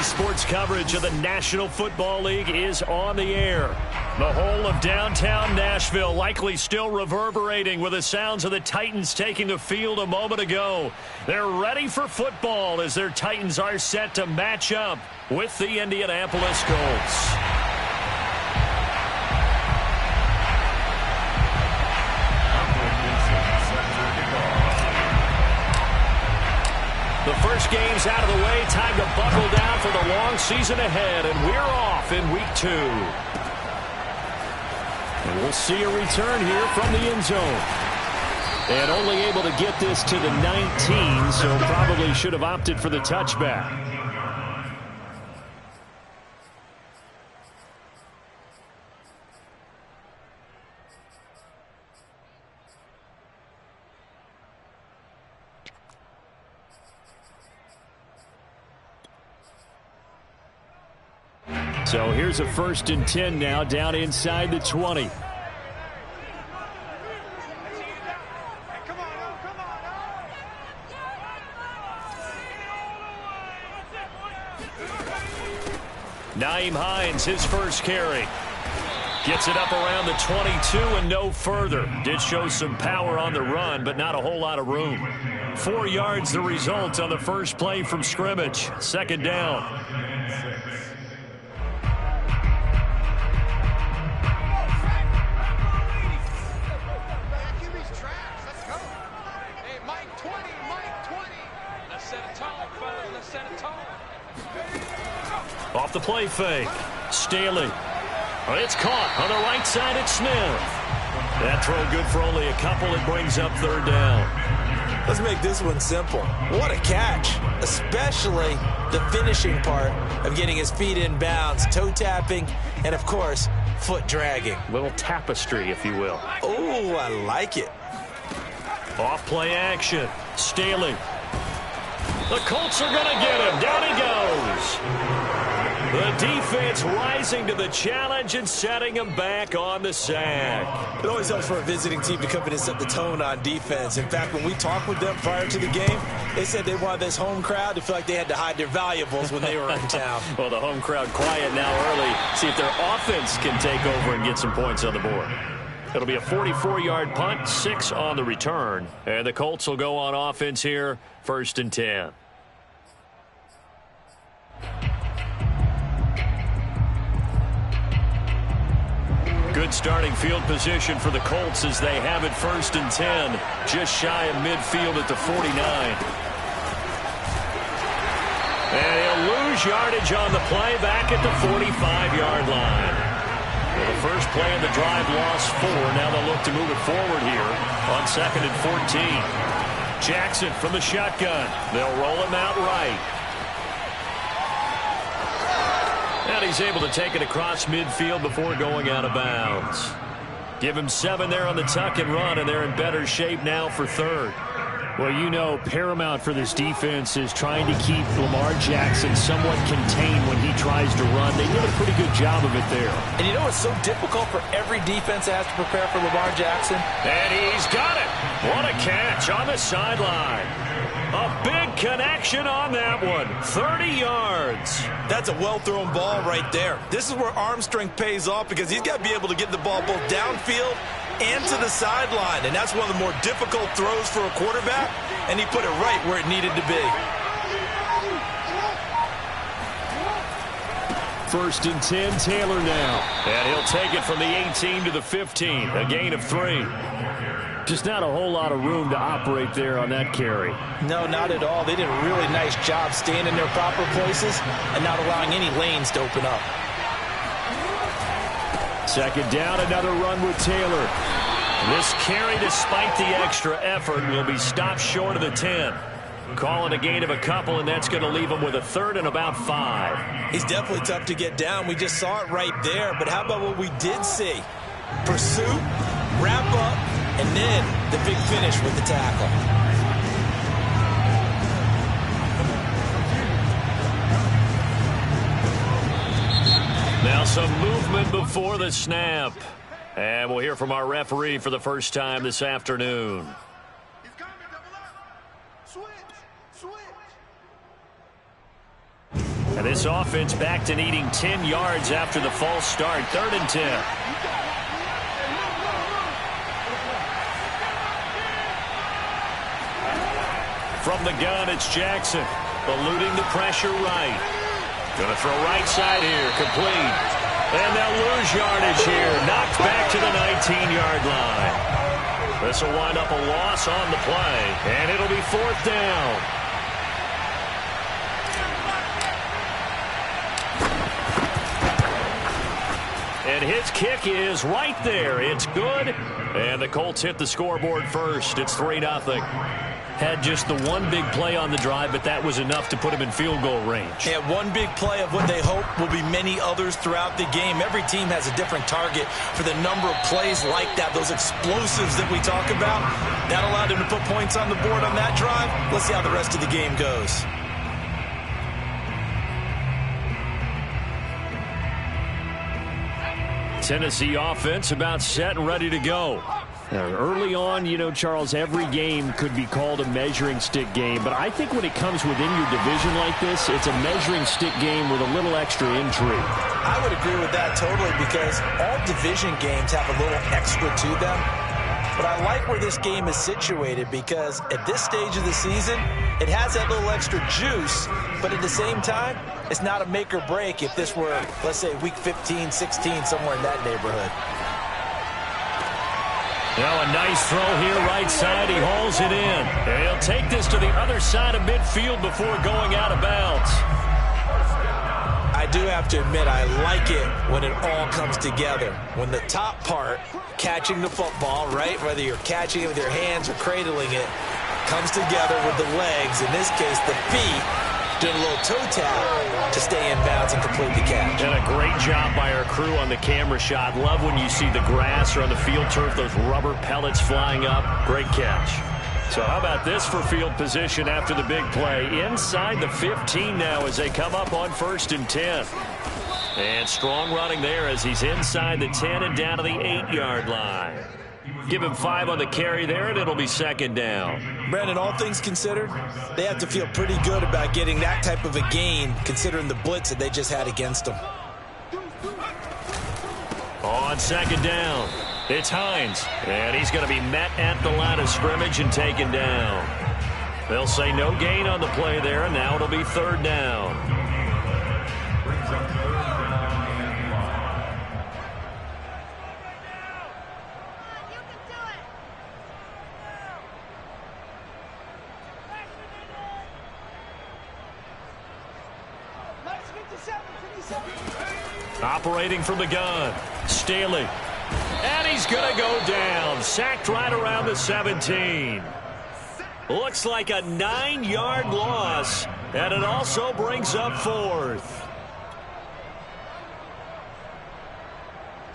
Sports coverage of the National Football League is on the air. The whole of downtown Nashville likely still reverberating with the sounds of the Titans taking the field a moment ago. They're ready for football as their Titans are set to match up with the Indianapolis Colts. The first game's out of the way. Time to buckle down for the long season ahead, and we're off in week 2. And we'll see a return here from the end zone. And only able to get this to the 19, so probably should have opted for the touchback. So here's a 1st and 10 now, down inside the 20. Nyheim Hines, his first carry. Gets it up around the 22 and no further. Did show some power on the run, but not a whole lot of room. 4 yards the result on the first play from scrimmage. 2nd down. Off the play fake. Staley. It's caught on the right side at Smith. That throw good for only a couple. It brings up 3rd down. Let's make this one simple. What a catch, especially the finishing part of getting his feet in bounds, toe tapping, and, of course, foot dragging. Little tapestry, if you will. Oh, I like it. Off play action. Staley. The Colts are going to get him. Down he goes. The defense rising to the challenge and setting him back on the sack. It always helps for a visiting team to come in and set the tone on defense. In fact, when we talked with them prior to the game, they said they wanted this home crowd to feel like they had to hide their valuables when they were in town. Well, the home crowd quiet now early. See if their offense can take over and get some points on the board. It'll be a 44-yard punt, 6 on the return. And the Colts will go on offense here, 1st and 10. Good starting field position for the Colts as they have it 1st and 10, just shy of midfield at the 49. And he'll lose yardage on the play back at the 45-yard line. Well, the first play of the drive lost 4. Now they'll look to move it forward here on 2nd and 14. Jackson from the shotgun. They'll roll him out right. And he's able to take it across midfield before going out of bounds. Give him 7 there on the tuck and run, and they're in better shape now for 3rd. Well, you know, paramount for this defense is trying to keep Lamar Jackson somewhat contained when he tries to run. They did a pretty good job of it there. And you know it's so difficult for every defense that has to prepare for Lamar Jackson? And he's got it. What a catch on the sideline. A big connection on that one. 30 yards. That's a well-thrown ball right there. This is where arm strength pays off because he's got to be able to get the ball both downfield and to the sideline. And that's one of the more difficult throws for a quarterback. And he put it right where it needed to be. 1st and 10, Taylor now. And he'll take it from the 18 to the 15. A gain of 3. Just not a whole lot of room to operate there on that carry. No, not at all. They did a really nice job staying in their proper places and not allowing any lanes to open up. 2nd down, another run with Taylor. This carry, despite the extra effort, will be stopped short of the 10. Calling a gain of a couple, and that's going to leave him with a 3rd and about 5. He's definitely tough to get down. We just saw it right there. But how about what we did see? Pursuit, wrap up, and then the big finish with the tackle. Now some movement before the snap. And we'll hear from our referee for the first time this afternoon. And this offense back to needing 10 yards after the false start. 3rd and 10. From the gun, it's Jackson. Eluding the pressure right. Going to throw right side here. Complete. And they'll lose yardage here. Knocked back to the 19-yard line. This will wind up a loss on the play. And it'll be 4th down. And his kick is right there. It's good. And the Colts hit the scoreboard first. It's 3-0. Had just the one big play on the drive, but that was enough to put him in field goal range. Yeah, one big play of what they hope will be many others throughout the game. Every team has a different target for the number of plays like that, those explosives that we talk about. That allowed him to put points on the board on that drive. Let's see how the rest of the game goes. Tennessee offense about set and ready to go. Now, early on, you know, Charles, every game could be called a measuring stick game. But I think when it comes within your division like this, it's a measuring stick game with a little extra intrigue. I would agree with that totally because all division games have a little extra to them. But I like where this game is situated because at this stage of the season, it has that little extra juice. But at the same time, it's not a make or break if this were, let's say, week 15, 16, somewhere in that neighborhood. Now a nice throw here right side. He hauls it in. And he'll take this to the other side of midfield before going out of bounds. I do have to admit, I like it when it all comes together. When the top part, catching the football, right, whether you're catching it with your hands or cradling it, comes together with the legs, in this case the feet, doing a little toe tap to stay in bounds and complete the catch. And a great job by our crew on the camera shot. Love when you see the grass or on the field turf, those rubber pellets flying up. Great catch. So how about this for field position after the big play? Inside the 15 now as they come up on 1st and 10. And strong running there as he's inside the 10 and down to the 8-yard line. Give him 5 on the carry there, and it'll be 2nd down. Brandon, all things considered, they have to feel pretty good about getting that type of a gain, considering the blitz that they just had against them. On 2nd down, it's Hines, and he's going to be met at the line of scrimmage and taken down. They'll say no gain on the play there, and now it'll be 3rd down. Operating from the gun, Staley. And he's going to go down. Sacked right around the 17. Looks like a 9-yard loss. And it also brings up 4th.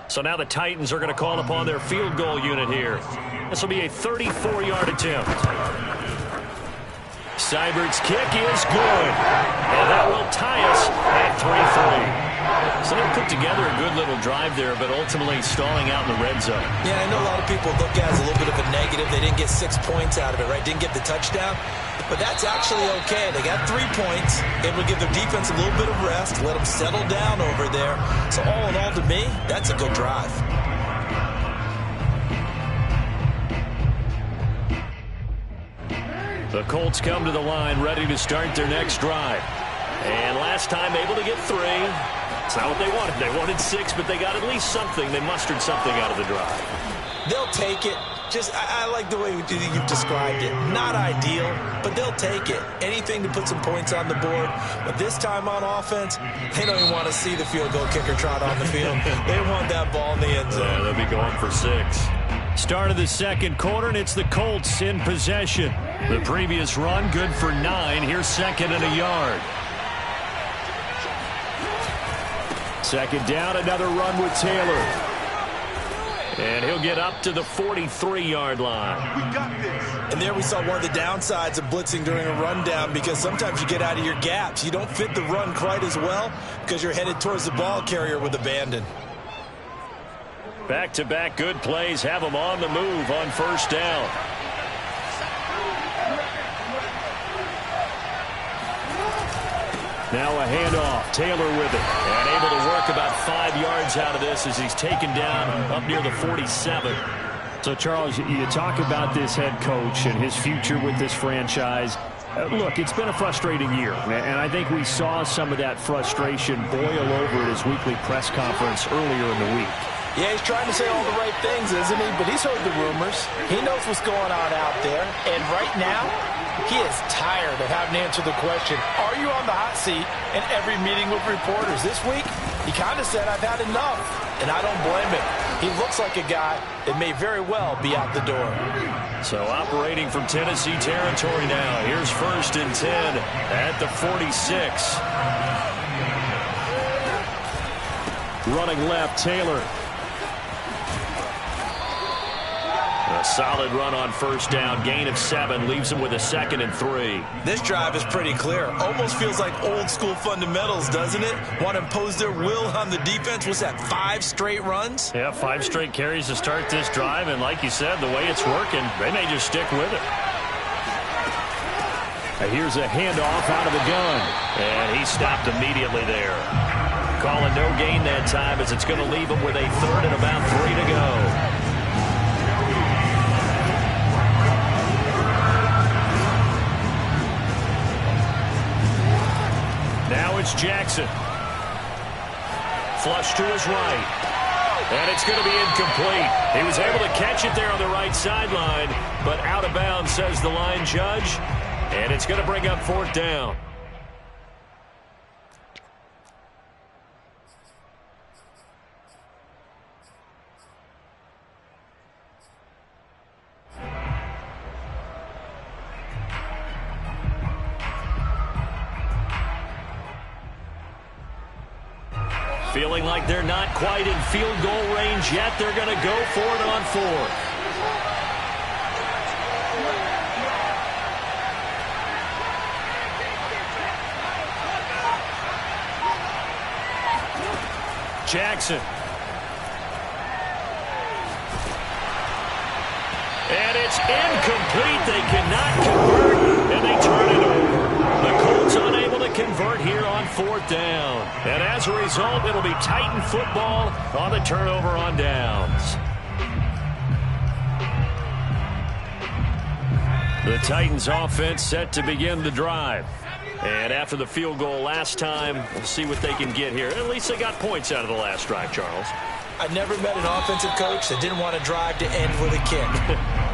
So now the Titans are going to call upon their field goal unit here. This will be a 34-yard attempt. Seibert's kick is good. And that will tie us at 3-3. So they put together a good little drive there, but ultimately stalling out in the red zone. Yeah, I know a lot of people look at it as a little bit of a negative. They didn't get 6 points out of it, right? Didn't get the touchdown. But that's actually okay. They got 3 points. Able to give their defense a little bit of rest, let them settle down over there. So all in all, to me, that's a good drive. The Colts come to the line ready to start their next drive. And last time able to get 3. It's not what they wanted. They wanted 6, but they got at least something. They mustered something out of the drive. They'll take it. I like the way you've described it. Not ideal, but they'll take it. Anything to put some points on the board. But this time on offense, they don't even want to see the field goal kicker trot on the field. They want that ball in the end zone. They'll be going for 6. Start of the 2nd quarter, and it's the Colts in possession. The previous run, good for 9. Here's 2nd and a yard. 2nd down, another run with Taylor. And he'll get up to the 43-yard line. We got this. And there we saw one of the downsides of blitzing during a rundown because sometimes you get out of your gaps. You don't fit the run quite as well because you're headed towards the ball carrier with abandon. Back-to-back good plays have them on the move on 1st down. Now a handoff. Taylor with it. And able to work about 5 yards out of this as he's taken down up near the 47. So, Charles, you talk about this head coach and his future with this franchise. Look, it's been a frustrating year, and I think we saw some of that frustration boil over at his weekly press conference earlier in the week. Yeah, he's trying to say all the right things, isn't he? But he's heard the rumors. He knows what's going on out there. And right now, he is tired of having to answer the question, are you on the hot seat in every meeting with reporters? This week, he kind of said, I've had enough. And I don't blame him. He looks like a guy that may very well be out the door. So operating from Tennessee territory now. Here's 1st and 10 at the 46. Running left, Taylor. A solid run on 1st down. Gain of 7 leaves him with a 2nd and 3. This drive is pretty clear. Almost feels like old school fundamentals, doesn't it? Want to impose their will on the defense. What's that, 5 straight runs? Yeah, 5 straight carries to start this drive. And like you said, the way it's working, they may just stick with it. Here's a handoff out of the gun. And he stopped immediately there. Calling no gain that time as it's going to leave him with a 3rd and about 3 to go. Now it's Jackson. Flush to his right. And it's going to be incomplete. He was able to catch it there on the right sideline, but out of bounds, says the line judge. And it's going to bring up 4th down. Feeling like they're not quite in field goal range yet. They're going to go for it on 4th. Jackson. And it's incomplete. They cannot convert, and they turn it over. The Colts unable to convert here on 4th down. And as a result, it'll be Titan football on the turnover on downs. The Titans offense set to begin the drive. And after the field goal last time, we'll see what they can get here. At least they got points out of the last drive, Charles. I never met an offensive coach that didn't want to drive to end with a kick.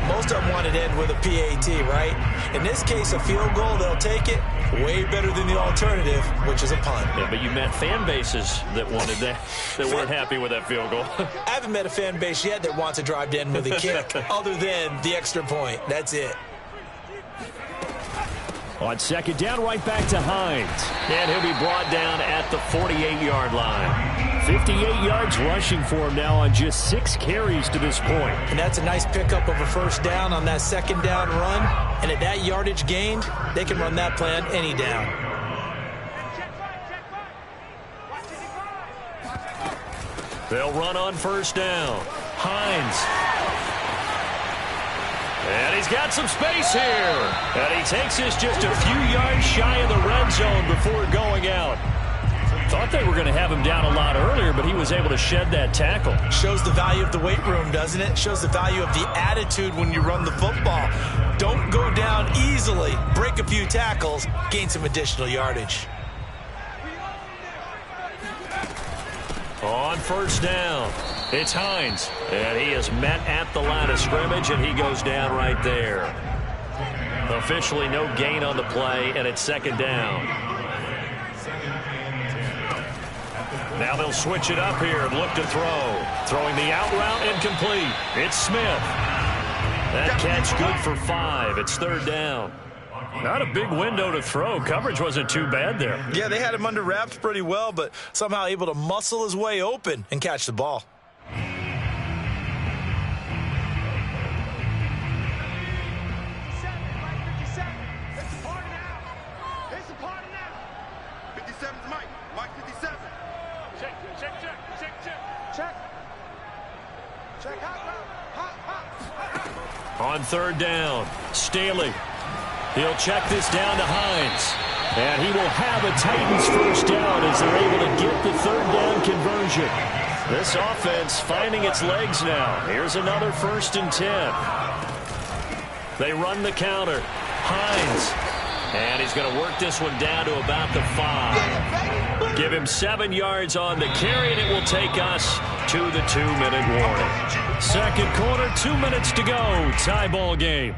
Most of them wanted to end with a PAT, right? In this case, a field goal, they'll take it. Way better than the alternative, which is a punt. Yeah, but you met fan bases that wanted that, that weren't happy with that field goal. I haven't met a fan base yet that wants to drive to end with a kick, other than the extra point. That's it. On 2nd down, right back to Hines. And he'll be brought down at the 48-yard line. 58 yards rushing for him now on just 6 carries to this point. And that's a nice pickup of a 1st down on that 2nd down run. And at that yardage gained, they can run that plan any down. They'll run on 1st down. Hines. And he's got some space here. And he takes this just a few yards shy of the red zone before going out. Thought they were going to have him down a lot earlier, but he was able to shed that tackle. Shows the value of the weight room, doesn't it? Shows the value of the attitude when you run the football. Don't go down easily. Break a few tackles. Gain some additional yardage. On 1st down, it's Hines. And he is met at the line of scrimmage, and he goes down right there. Officially no gain on the play, and it's 2nd down. Now they'll switch it up here and look to throw. Throwing the out route incomplete. It's Smith. That catch good for 5. It's 3rd down. Not a big window to throw. Coverage wasn't too bad there. Yeah, they had him under wraps pretty well, but somehow able to muscle his way open and catch the ball. On 3rd down, Staley. He'll check this down to Hines. And he will have a Titans first down as they're able to get the third down conversion. This offense finding its legs now. Here's another 1st and 10. They run the counter. Hines. And he's going to work this one down to about the 5. Give him 7 yards on the carry, and it will take us to the 2-minute warning. Second quarter, 2 minutes to go. Tie ball game.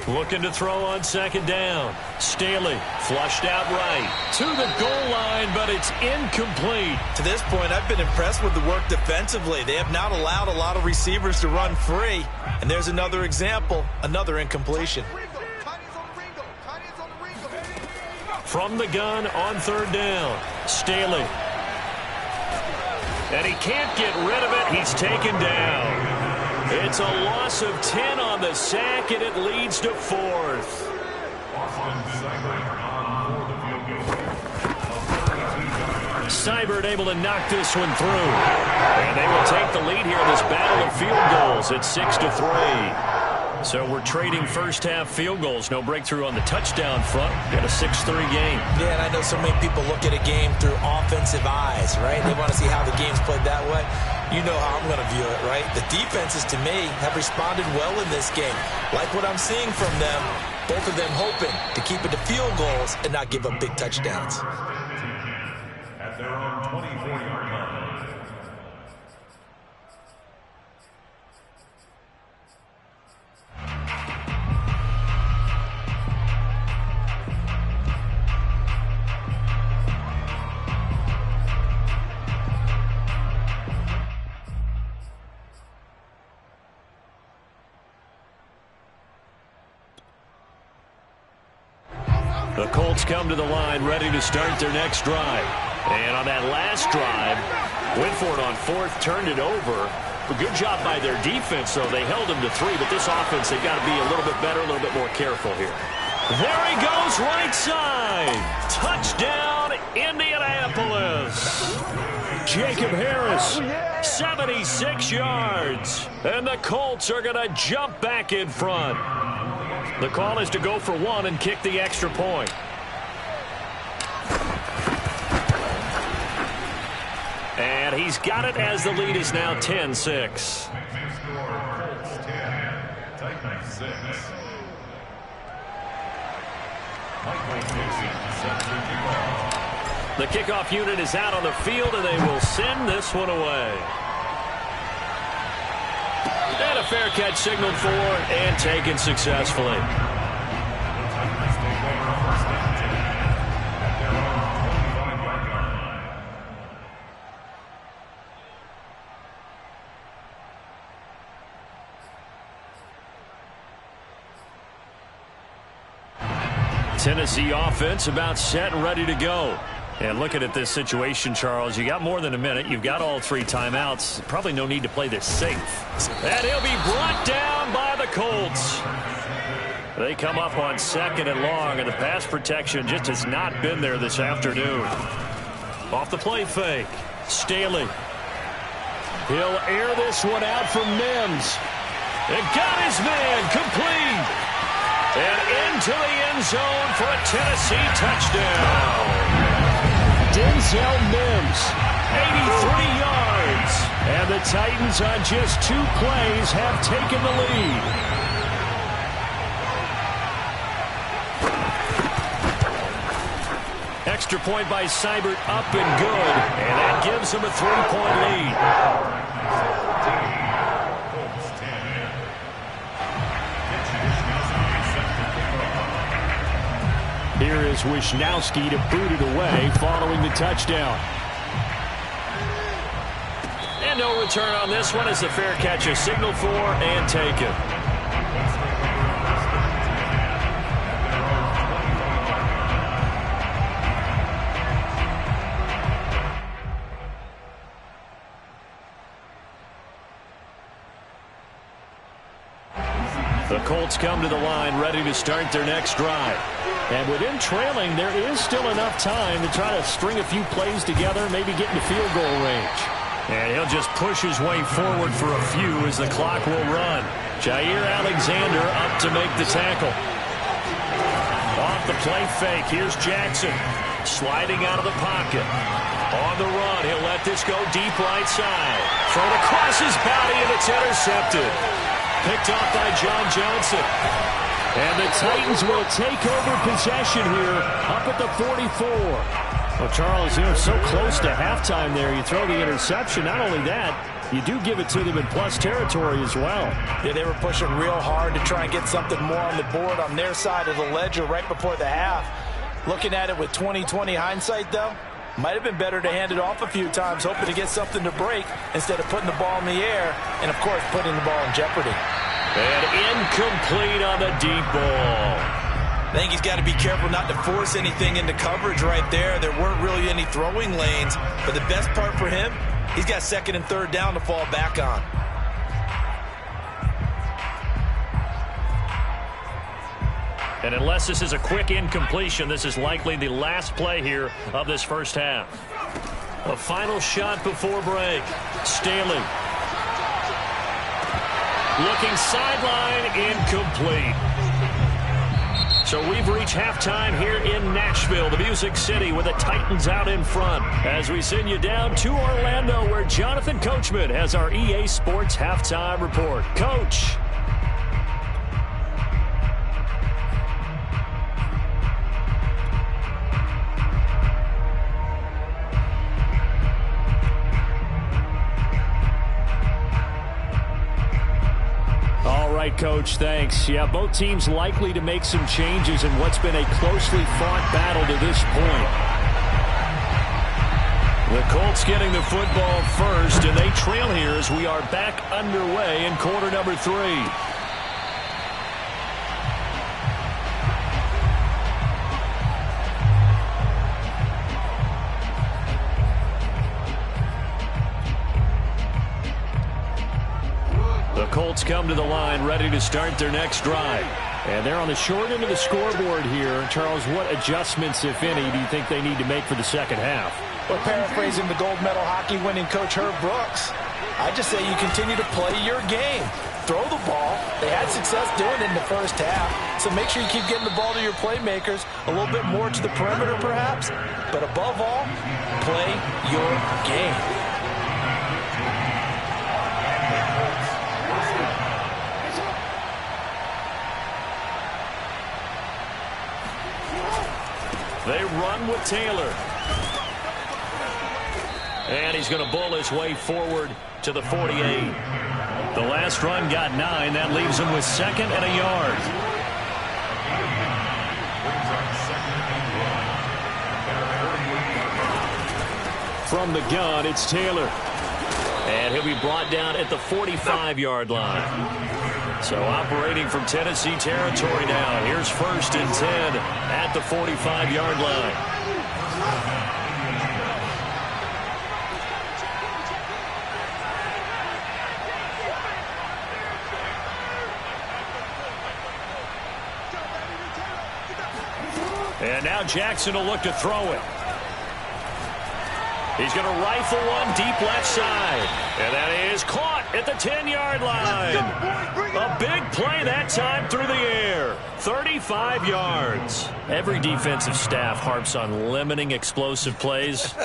Looking to throw on 2nd down. Staley flushed out right to the goal line, but it's incomplete. To this point, I've been impressed with the work defensively. They have not allowed a lot of receivers to run free. And there's another example, another incompletion. From the gun on 3rd down. Staley. And he can't get rid of it. He's taken down. It's a loss of 10 on the sack, and it leads to 4th. Seibert able to knock this one through. And they will take the lead here in this battle of field goals at 6-3. So we're trading first-half field goals. No breakthrough on the touchdown front. Got a 6-3 game. Yeah, and I know so many people look at a game through offensive eyes, right? They want to see how the game's played that way. You know how I'm going to view it, right? The defenses, to me, have responded well in this game. Like what I'm seeing from them, both of them hoping to keep it to field goals and not give up big touchdowns. At their own 24-yard line. The Colts come to the line ready to start their next drive. And on that last drive, went for it on 4th, turned it over. A good job by their defense, though. They held them to 3, but this offense, they've got to be a little bit better, a little bit more careful here. There he goes, right side. Touchdown, Indianapolis. Jacob Harris, 76 yards. And the Colts are going to jump back in front. The call is to go for 1 and kick the extra point. And he's got it as the lead is now 10-6. The kickoff unit is out on the field, and they will send this one away. And a fair catch signaled for and taken successfully. Tennessee offense about set and ready to go. And looking at this situation, Charles, you got more than a minute. You've got all 3 timeouts. Probably no need to play this safe. And he'll be brought down by the Colts. They come up on 2nd and long, and the pass protection just has not been there this afternoon. Off the play fake. Staley. He'll air this one out from Mims. And got his man complete. And into the end zone for a Tennessee touchdown. Denzel Mims, 83 yards. And the Titans on just 2 plays have taken the lead. Extra point by Seibert up and good. And that gives them a 3-point lead. Here is Wisnowski to boot it away following the touchdown. And no return on this one as the fair catch is signaled for and taken. The Colts come to the line ready to start their next drive. And with him trailing, there is still enough time to try to string a few plays together, maybe get into field goal range. And he'll just push his way forward for a few as the clock will run. Jair Alexander up to make the tackle. Off the play fake, here's Jackson. Sliding out of the pocket. On the run, he'll let this go deep right side. Thrown across his body, and it's intercepted. Picked off by John Johnson. And the Titans will take over possession here up at the 44. Well, Charles, so close to halftime there. You throw the interception. Not only that, you do give it to them in plus territory as well. Yeah, they were pushing real hard to try and get something more on the board on their side of the ledger right before the half. Looking at it with 20/20 hindsight, though, might have been better to hand it off a few times, hoping to get something to break instead of putting the ball in the air and, of course, putting the ball in jeopardy. And incomplete on the deep ball. I think he's got to be careful not to force anything into coverage right there. There weren't really any throwing lanes, but the best part for him, he's got second and third down to fall back on. And unless this is a quick incompletion, this is likely the last play here of this first half. A final shot before break. Staley. Looking sideline, incomplete. So we've reached halftime here in Nashville, the Music City, with the Titans out in front. As we send you down to Orlando, where Jonathan Coachman has our EA Sports Halftime Report. Coach. Coach, thanks. Yeah, both teams likely to make some changes in what's been a closely fought battle to this point. The Colts getting the football first, and they trail here as we are back underway in quarter number 3. Colts come to the line ready to start their next drive. And they're on the short end of the scoreboard here. Charles, what adjustments, if any, do you think they need to make for the second half? Well, paraphrasing the gold medal hockey winning coach Herb Brooks, I just say you continue to play your game. Throw the ball. They had success doing it in the first half. So make sure you keep getting the ball to your playmakers, a little bit more to the perimeter perhaps. But above all, play your game. They run with Taylor. And he's going to bull his way forward to the 48. The last run got 9. That leaves him with second and a yard. From the gun, it's Taylor. And he'll be brought down at the 45-yard line. So operating from Tennessee territory now. Here's first and 10 at the 45-yard line. And now Jackson will look to throw it. He's going to rifle one deep left side. And that is caught at the 10-yard line. A big play that time through the air. 35 yards. Every defensive staff harps on limiting explosive plays.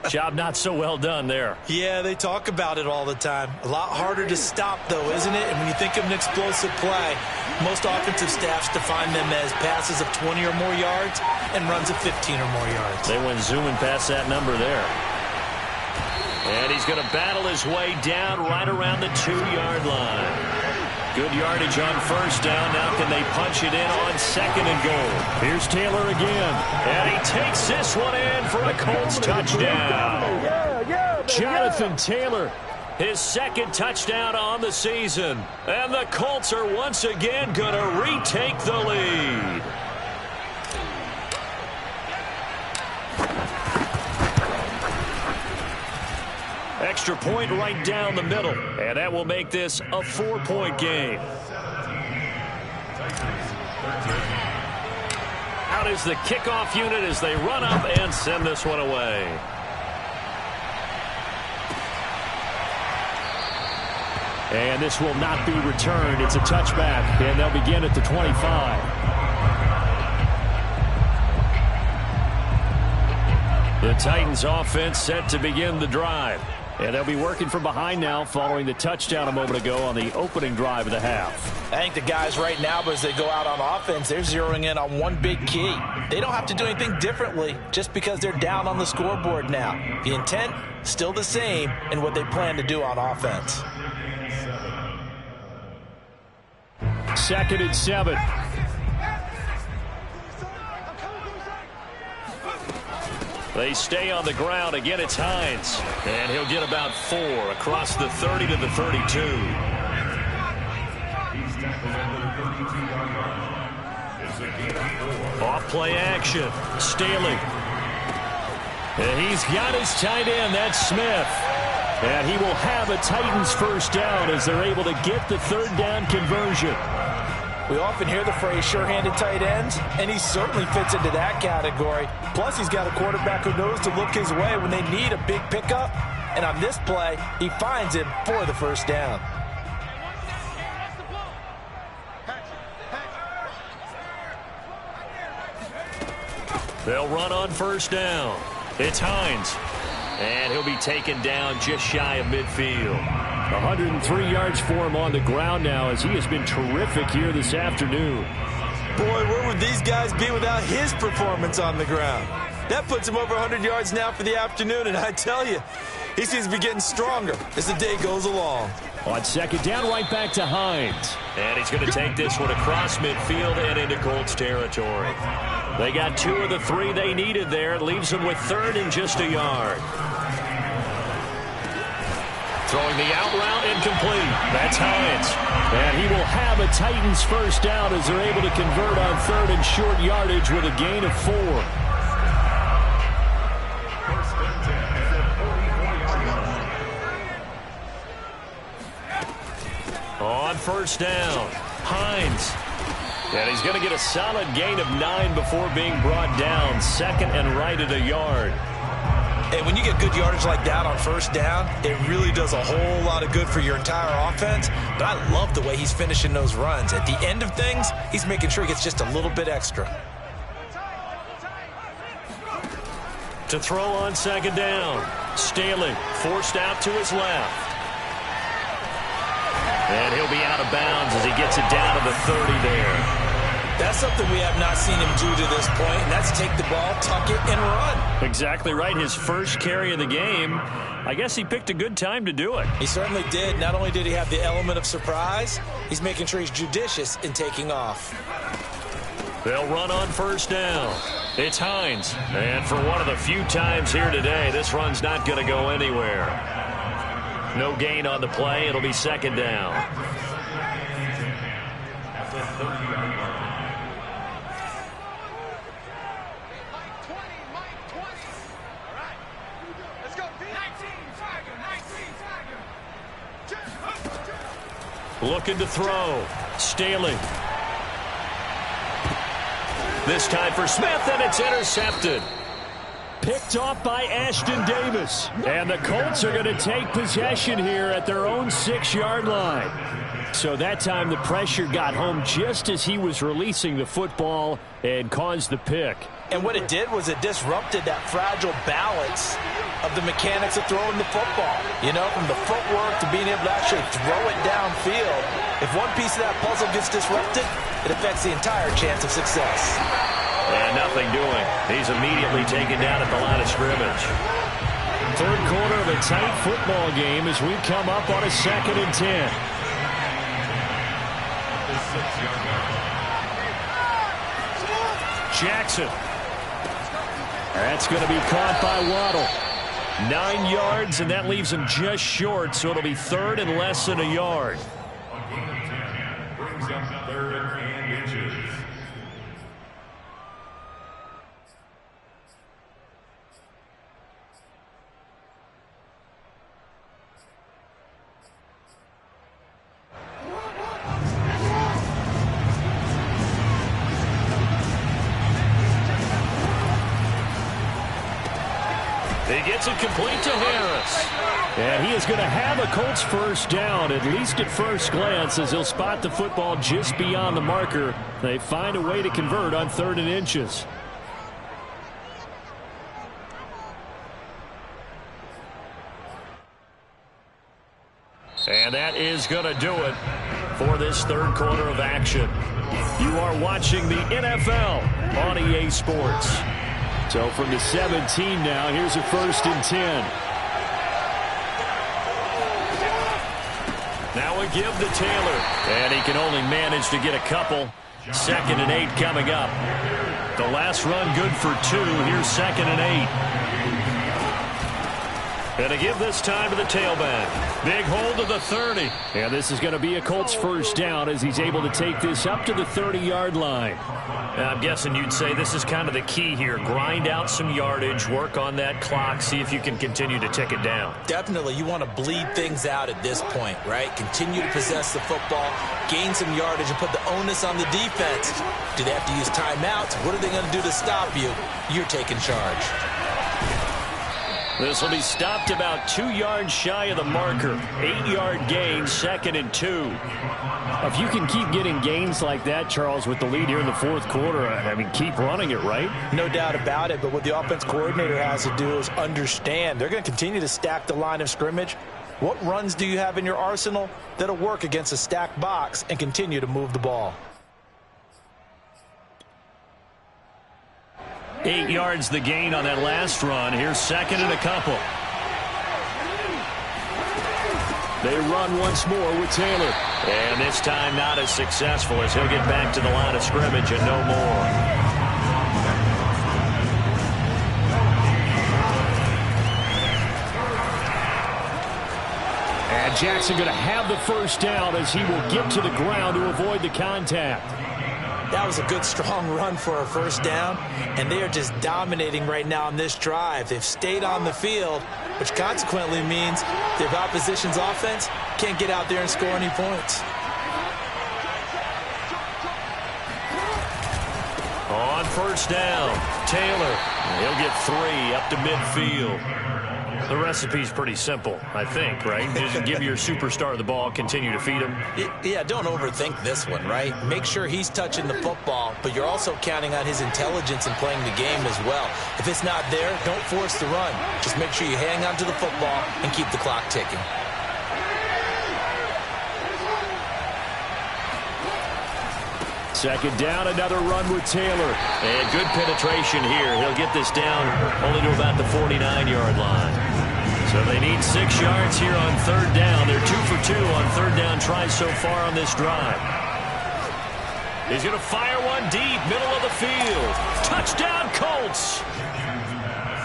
Job not so well done there. Yeah, they talk about it all the time. A lot harder to stop, though, isn't it? And when you think of an explosive play, most offensive staffs define them as passes of 20 or more yards and runs of 15 or more yards. They went zooming past that number there. And he's going to battle his way down right around the 2-yard line. Good yardage on first down. Now can they punch it in on second and goal? Here's Taylor again. And he takes this one in for a Colts touchdown. Jonathan Taylor, his second touchdown on the season. And the Colts are once again going to retake the lead. Extra point right down the middle. And that will make this a 4-point game. Out is the kickoff unit as they run up and send this one away. And this will not be returned. It's a touchback, and they'll begin at the 25. The Titans offense set to begin the drive. And they'll be working from behind now following the touchdown a moment ago on the opening drive of the half. I think the guys right now, as they go out on offense, they're zeroing in on one big key. They don't have to do anything differently just because they're down on the scoreboard now. The intent, still the same in what they plan to do on offense. 2nd and 7. They stay on the ground. Again, it's Hines. And he'll get about 4 across the 30 to the 32. Off play action. Staley. And he's got his tight end. That's Smith. And he will have a Titans first down as they're able to get the 3rd down conversion. We often hear the phrase sure-handed tight ends, and he certainly fits into that category. Plus, he's got a quarterback who knows to look his way when they need a big pickup. And on this play, he finds him for the first down. They'll run on first down. It's Hines. And he'll be taken down just shy of midfield. 103 yards for him on the ground now as he has been terrific here this afternoon. Boy, where would these guys be without his performance on the ground? That puts him over 100 yards now for the afternoon, and I tell you, he seems to be getting stronger as the day goes along. On 2nd down, right back to Hines. And he's going to take this one across midfield and into Colts territory. They got 2 of the 3 they needed there. It leaves them with 3rd and just a yard. Throwing the out route incomplete. That's Hines. And he will have a Titans first down as they're able to convert on 3rd and short yardage with a gain of 4. On first down, Hines. And he's going to get a solid gain of 9 before being brought down. 2nd and right at a yard. And when you get good yardage like that on first down, it really does a whole lot of good for your entire offense. But I love the way he's finishing those runs. At the end of things, he's making sure he gets just a little bit extra. To throw on 2nd down, Staley forced out to his left. And he'll be out of bounds as he gets it down to the 30 there. That's something we have not seen him do to this point, and that's take the ball, tuck it, and run. Exactly right. His first carry of the game. I guess he picked a good time to do it. He certainly did. Not only did he have the element of surprise, he's making sure he's judicious in taking off. They'll run on first down. It's Hines. And for one of the few times here today, this run's not going to go anywhere. No gain on the play. It'll be 2nd down. Looking to throw. Staley. This time for Smith, and it's intercepted. Picked off by Ashton Davis. And the Colts are going to take possession here at their own 6-yard line. So that time the pressure got home just as he was releasing the football and caused the pick. And what it did was it disrupted that fragile balance of the mechanics of throwing the football. You know, from the footwork to being able to actually throw it downfield. If one piece of that puzzle gets disrupted, it affects the entire chance of success. And nothing doing. He's immediately taken down at the line of scrimmage. 3rd quarter of a tight football game as we come up on a 2nd and 10. Jackson. That's going to be caught by Waddle. 9 yards, and that leaves him just short, so it'll be 3rd and less than a yard. Brings up 3rd and inches. He gets it complete to Harris. And he is going to have a Colts first down, at least at first glance, as he'll spot the football just beyond the marker. They find a way to convert on 3rd and inches. And that is going to do it for this 3rd quarter of action. You are watching the NFL on EA Sports. So from the 17 now, here's a 1st and 10. Now we give to Taylor. And he can only manage to get a couple. 2nd and 8 coming up. The last run good for 2. Here's 2nd and 8. And to give this time to the tailback. Big hold of the 30. And this is going to be a Colts first down as he's able to take this up to the 30-yard line. I'm guessing you'd say this is kind of the key here. Grind out some yardage, work on that clock, see if you can continue to tick it down. Definitely, you want to bleed things out at this point, right? Continue to possess the football, gain some yardage, and put the onus on the defense. Do they have to use timeouts? What are they going to do to stop you? You're taking charge. This will be stopped about 2 yards shy of the marker. 8-yard gain, 2nd and 2. If you can keep getting gains like that, Charles, with the lead here in the 4th quarter, I mean, keep running it, right? No doubt about it, but what the offense coordinator has to do is understand. They're going to continue to stack the line of scrimmage. What runs do you have in your arsenal that'll work against a stacked box and continue to move the ball? 8 yards the gain on that last run. Here's 2nd and a couple. They run once more with Taylor. And this time not as successful as he'll get back to the line of scrimmage and no more. And Jackson going to have the first down as he will get to the ground to avoid the contact. That was a good, strong run for a first down, and they are just dominating right now on this drive. They've stayed on the field, which consequently means the opposition's offense can't get out there and score any points. On first down, Taylor. He'll get 3 up to midfield. The recipe's pretty simple, I think, right? Just give your superstar the ball, continue to feed him. Yeah, don't overthink this one, right? Make sure he's touching the football, but you're also counting on his intelligence in playing the game as well. If it's not there, don't force the run. Just make sure you hang on to the football and keep the clock ticking. Second down, another run with Taylor. And good penetration here. He'll get this down only to about the 49-yard line. So they need 6 yards here on 3rd down. They're 2 for 2 on 3rd down tries so far on this drive. He's going to fire one deep, middle of the field. Touchdown, Colts!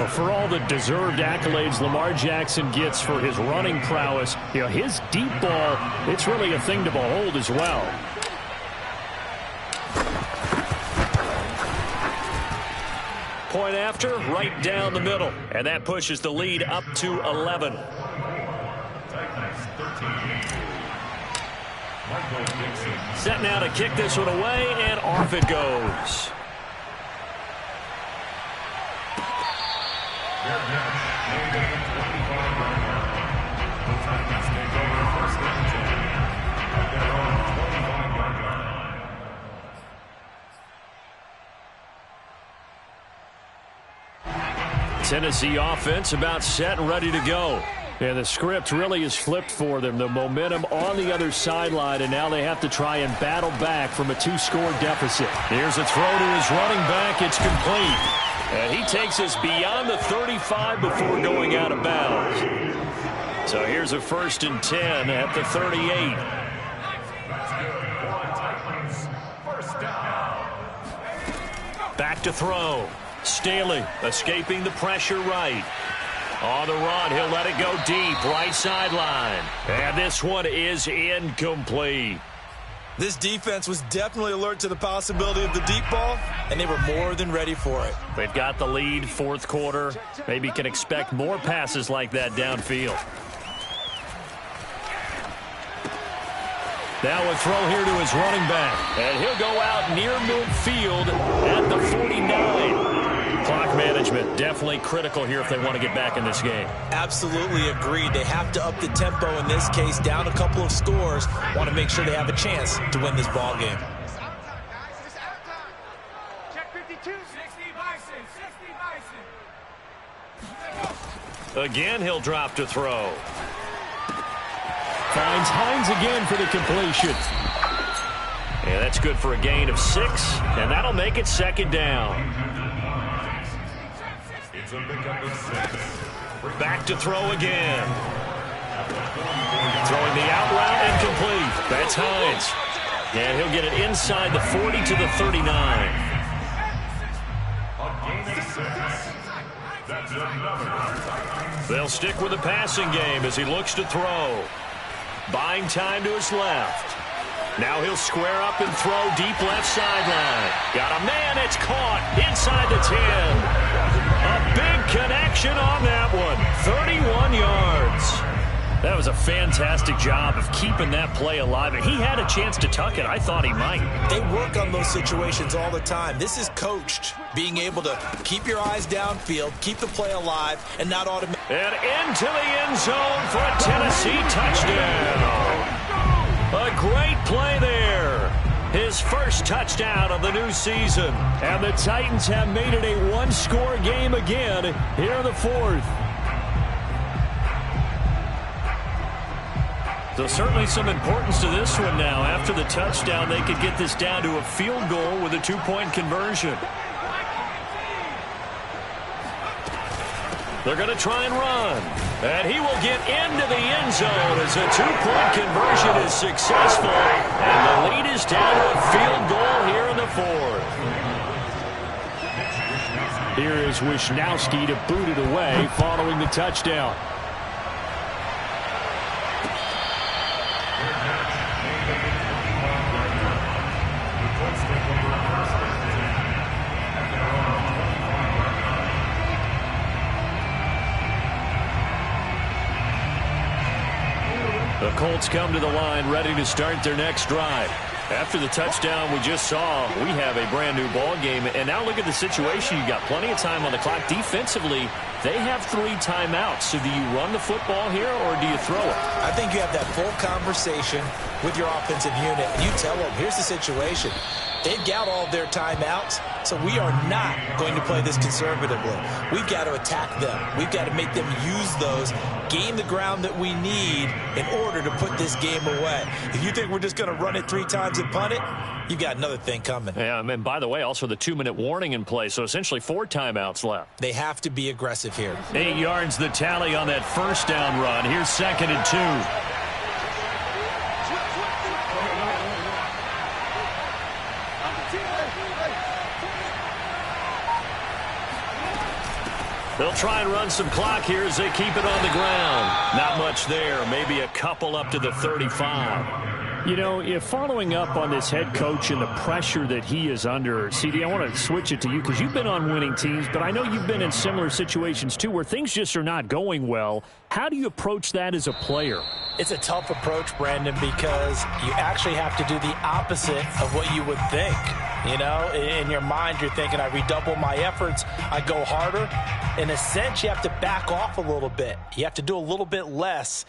Well, for all the deserved accolades Lamar Jackson gets for his running prowess, you know, his deep ball, it's really a thing to behold as well. Point after, right down the middle. And that pushes the lead up to 11. Set now to kick this one away, and off it goes. Tennessee offense about set and ready to go. And the script really is flipped for them. The momentum on the other sideline, and now they have to try and battle back from a 2-score deficit. Here's a throw to his running back. It's complete. And he takes us beyond the 35 before going out of bounds. So here's a 1st and 10 at the 38. Back to throw. Staley escaping the pressure right. On the run, he'll let it go deep, right sideline. And this one is incomplete. This defense was definitely alert to the possibility of the deep ball, and they were more than ready for it. They've got the lead, 4th quarter. Maybe can expect more passes like that downfield. Now a throw here to his running back. And he'll go out near midfield at the 49. Clock management management. Definitely critical here if they want to get back in this game. Absolutely agreed. They have to up the tempo in this case, down a couple of scores. Want to make sure they have a chance to win this ball game. Check 52. 60 Bison. 60 Bison. Again, he'll drop to throw. Finds Hines again for the completion. Yeah, that's good for a gain of 6, and that'll make it second down. It's a pickup of 6. Back to throw again. Throwing the out route and complete. That's Hines. And he'll get it inside the 40 to the 39. A gain of 6. That's another. They'll stick with the passing game as he looks to throw. Buying time to his left. Now he'll square up and throw deep left sideline. Got a man, it's caught inside the 10. A big connection on that one. 31 yards. That was a fantastic job of keeping that play alive. And he had a chance to tuck it. I thought he might. They work on those situations all the time. This is coached, being able to keep your eyes downfield, keep the play alive, and not automatically. And into the end zone for a Tennessee touchdown. A great play there. His first touchdown of the new season. And the Titans have made it a one-score game again here in the fourth. So certainly some importance to this one now. After the touchdown, they could get this down to a field goal with a two-point conversion. They're going to try and run. And he will get into the end zone as a two-point conversion is successful. And the lead is down to a field goal here in the fourth. Here is Wisnowski to boot it away following the touchdown. The Colts come to the line ready to start their next drive. After the touchdown we just saw, we have a brand new ball game. And now look at the situation. You've got plenty of time on the clock. Defensively, they have 3 timeouts. So do you run the football here or do you throw it? I think you have that full conversation with your offensive unit. You tell them, here's the situation. They've got all of their timeouts, so we are not going to play this conservatively. We've got to attack them. We've got to make them use those, gain the ground that we need in order to put this game away. If you think we're just going to run it 3 times and punt it, you've got another thing coming. Yeah, and by the way, also the 2-minute warning in play, so essentially 4 timeouts left. They have to be aggressive here. 8 yards the tally on that first down run. Here's 2nd and 2. They'll try and run some clock here as they keep it on the ground. Not much there. Maybe a couple up to the 35. You know, if following up on this head coach and the pressure that he is under, CD, I want to switch it to you because you've been on winning teams, but I know you've been in similar situations too where things just are not going well. How do you approach that as a player? It's a tough approach, Brandon, because you actually have to do the opposite of what you would think. You know, in your mind, you're thinking, I redouble my efforts, I go harder. In a sense, you have to back off a little bit. You have to do a little bit less.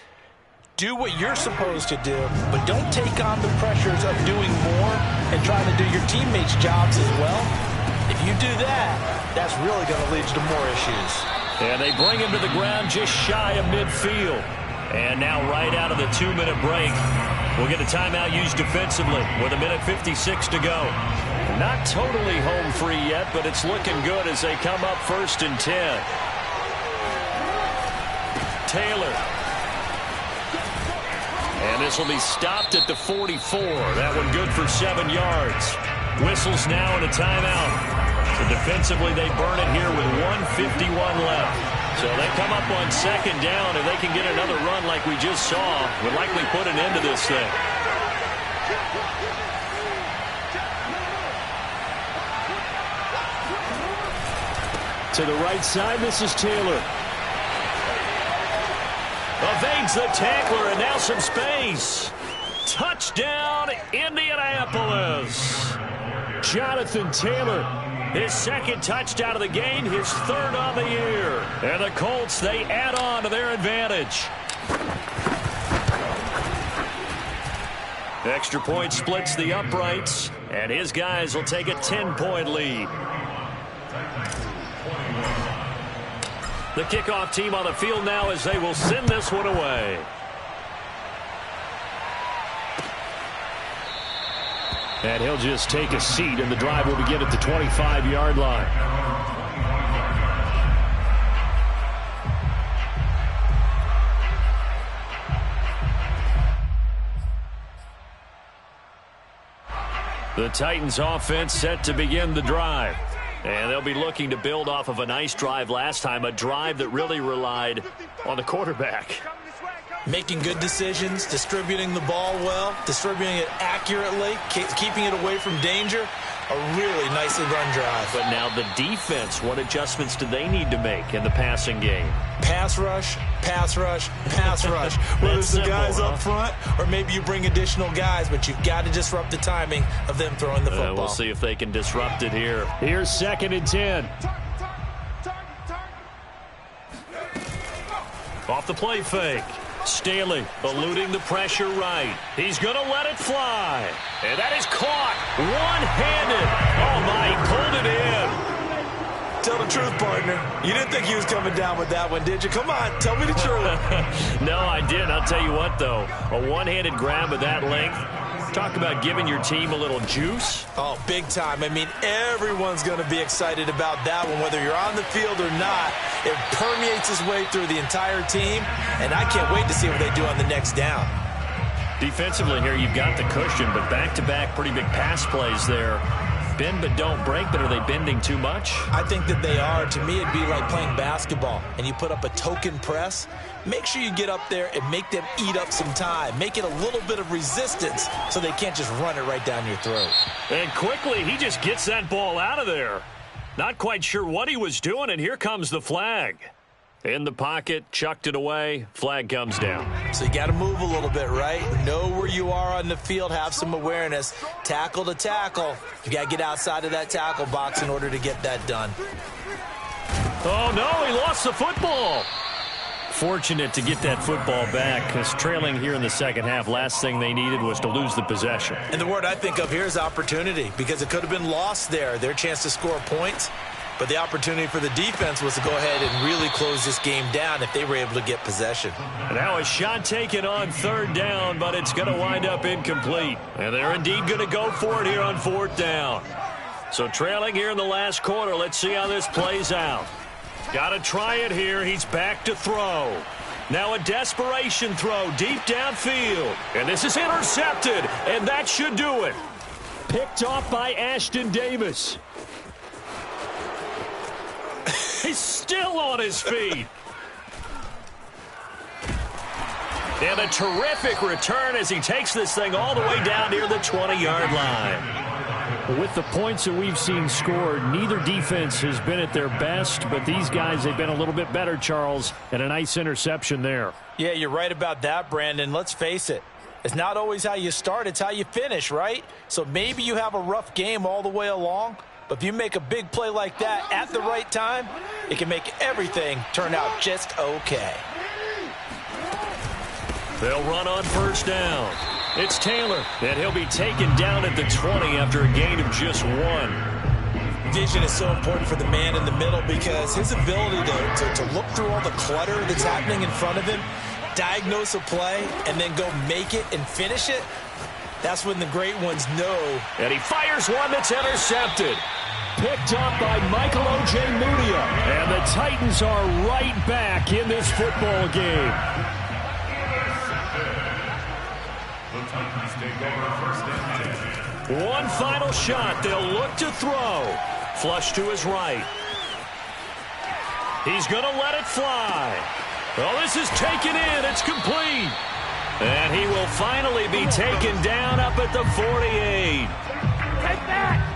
Do what you're supposed to do, but don't take on the pressures of doing more and trying to do your teammates' jobs as well. If you do that, that's really going to lead to more issues. And they bring him to the ground just shy of midfield. And now right out of the 2-minute break, we'll get a timeout used defensively with 1:56 to go. Not totally home free yet, but it's looking good as they come up 1st and 10. Taylor. And this will be stopped at the 44. That one good for 7 yards. Whistles now in a timeout. So defensively, they burn it here with 1:51 left. So they come up on 2nd down. If they can get another run like we just saw, would likely put an end to this thing. To the right side, this is Taylor. Evades the tackler, and now some space. Touchdown, Indianapolis. Jonathan Taylor, His second touchdown of the game, his third on the year. And the Colts, they add on to their advantage. Extra point splits the uprights, and his guys will take a 10-point lead. The kickoff team on the field now as they will send this one away. And he'll just take a seat, and the drive will begin at the 25-yard line. The Titans offense set to begin the drive. And they'll be looking to build off of a nice drive last time, a drive that really relied on the quarterback. Making good decisions, distributing the ball well, distributing it accurately, keeping it away from danger. A really nicely run drive. But now the defense, what adjustments do they need to make in the passing game? Pass rush, pass rush, pass rush. Whether it's the guys up front or maybe you bring additional guys, but you've got to disrupt the timing of them throwing the football. We'll see if they can disrupt it here. Here's 2nd and 10. Off the play fake. Staley eluding the pressure right. He's going to let it fly. And that is caught one-handed. Oh, my, he pulled it in. Tell the truth, partner. You didn't think he was coming down with that one, did you? Come on, tell me the truth. No, I didn't. I'll tell you what, though. A one-handed grab of that length. Talk about giving your team a little juice. Oh, big time. I mean, everyone's going to be excited about that one, whether you're on the field or not. It permeates its way through the entire team, and I can't wait to see what they do on the next down. Defensively here, you've got the cushion, but back-to-back pretty big pass plays there. Bend but don't break, but are they bending too much? I think that they are. To me, it'd be like playing basketball, and you put up a token press. Make sure you get up there and make them eat up some time. Make it a little bit of resistance so they can't just run it right down your throat. And quickly, he just gets that ball out of there. Not quite sure what he was doing, and here comes the flag. In the pocket, chucked it away, flag comes down. So you got to move a little bit, right? Know where you are on the field, have some awareness. Tackle to tackle. You got to get outside of that tackle box in order to get that done. Oh, no, he lost the football. Fortunate to get that football back, because trailing here in the second half, last thing they needed was to lose the possession. And the word I think of here is opportunity, because it could have been lost there, their chance to score points. But the opportunity for the defense was to go ahead and really close this game down if they were able to get possession. Now a shot taken on 3rd down, but it's going to wind up incomplete. And they're indeed going to go for it here on 4th down. So trailing here in the last quarter, let's see how this plays out. Got to try it here. He's back to throw. Now a desperation throw deep downfield. And this is intercepted, and that should do it. Picked off by Ashton Davis. He's still on his feet. And a terrific return as he takes this thing all the way down near the 20-yard line. With the points that we've seen scored, neither defense has been at their best, but these guys, they've been a little bit better, Charles, and a nice interception there. Yeah, you're right about that, Brandon. Let's face it. It's not always how you start, it's how you finish, right? So maybe you have a rough game all the way along, but if you make a big play like that at the right time, it can make everything turn out just okay. They'll run on 1st down. It's Taylor, and he'll be taken down at the 20 after a gain of just 1. Vision is so important for the man in the middle because his ability to look through all the clutter that's happening in front of him, diagnose a play, and then go make it and finish it, that's when the great ones know. And he fires one that's intercepted. Picked up by Michael O.J. Mudia. And the Titans are right back in this football game. One final shot. They'll look to throw. Flush to his right. He's going to let it fly. Well, this is taken in. It's complete. And he will finally be taken down up at the 48. Take that!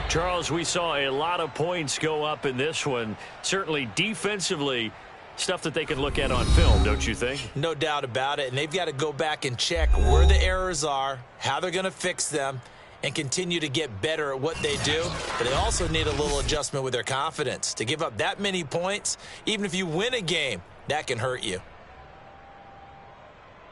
Charles, we saw a lot of points go up in this one. Certainly defensively, stuff that they can look at on film, don't you think? No doubt about it. And they've got to go back and check where the errors are, how they're going to fix them, and continue to get better at what they do, but they also need a little adjustment with their confidence. To give up that many points, even if you win a game, that can hurt you.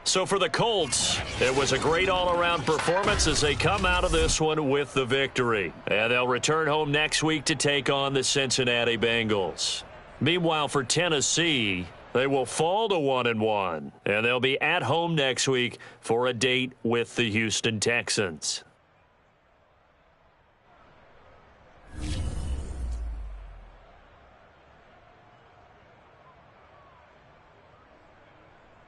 So for the Colts, it was a great all-around performance as they come out of this one with the victory. And they'll return home next week to take on the Cincinnati Bengals. Meanwhile, for Tennessee, they will fall to 1-1, and they'll be at home next week for a date with the Houston Texans.